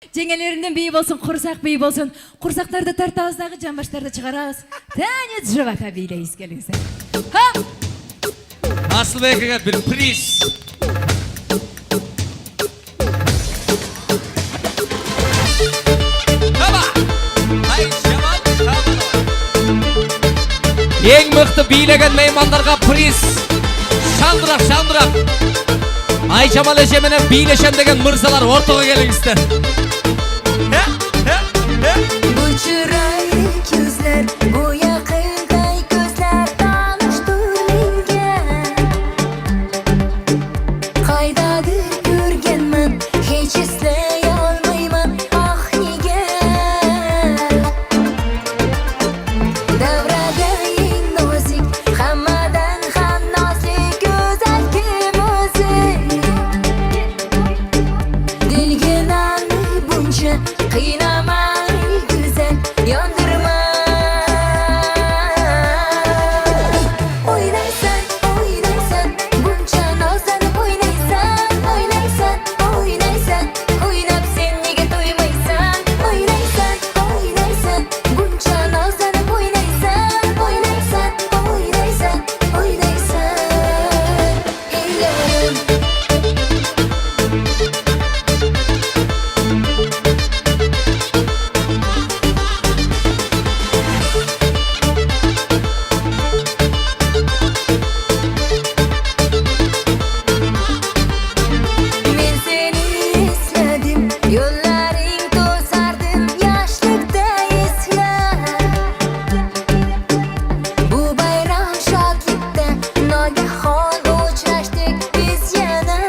Жеңелеринен бий болсун, курсак бий болсун. Курсактарды тартабыз дагы, жамбаштарды чыгарабыз. Танец живота бийлейбиз келиңиздер. Ха! Асылбекке bir приз. Ең мықты бийлеген меймандарга приз. Шандырак. Айжамал эже менен бийлешем деген мырзалар ортого келиңиздер. Bu çıraylı gözler, bu yakınday gözler tanıştır menga. Qaydadır görgenman, hiç esley olmayman, ah nega. Davrada eng nozik, hammadan ham nozik, go'zal kim o'zi. Dilginani buncha qiynama. Yandırma. Oynaysan, bunca nazlanıp oynaysan. Oynap sen nege doymaysan. Oynaysan, bunca nazlanıp oynaysan. Oynaysan. Ey yarım. Yolların tozardım, yaşlıkta esler. Bu bayram şadlıkta nagahon uçraştık biz yana.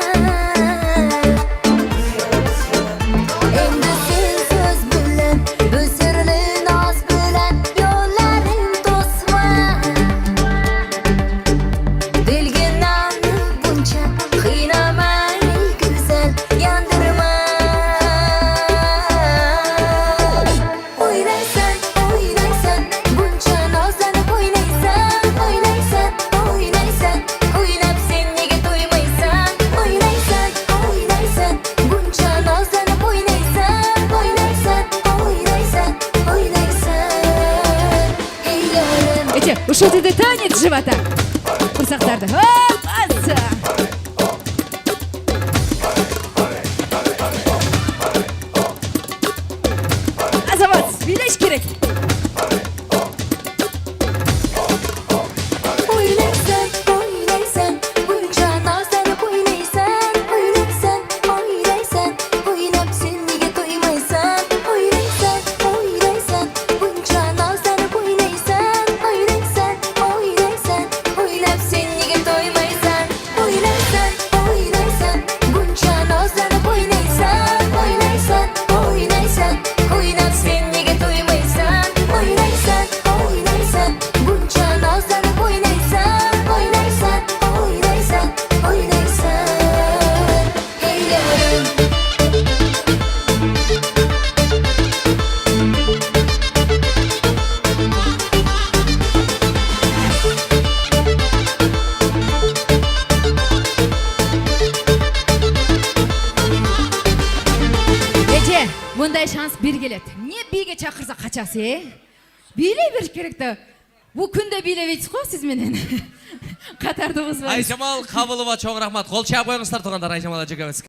Endi sen söz bilen, özürlü naz bilen yolların to'sma. Dilginamni buncha qiynamay go'zal, yandırma. Oynaysan, buncha nazlanıp oynaysan. Oynap sen nege doymaysan. Oynaysan, buncha nazlanıp oynaysan. Oynaysan. Ey yarım. Эти, ушел ты танец живота. Курсактарды. Хоп, аса. Азамат, бийлеш керек. Oynaysan, bunca nazlanıp oynaysan. Oynap sen nege doymaysan. Oynaysan, bunca nazlanıp oynaysan. Oynap sen nege doymaysan. Oynaysan, bunca nazlanıp oynaysan. Oynap sen nege doymaysan. Oynaysan, bunca nazlanıp oynaysan. Ey yarım. Эже, мындай шанс бир келет. Эмне бийге чакырса качасы, бийлей бериш керек да. Бул күндө бийлебейсиз го сиз менен. Катарды бузбаңыз. Айжамал Кабылова чоң рахмат. Кол чаап коюңуздар туугандар Айжамал эжеге.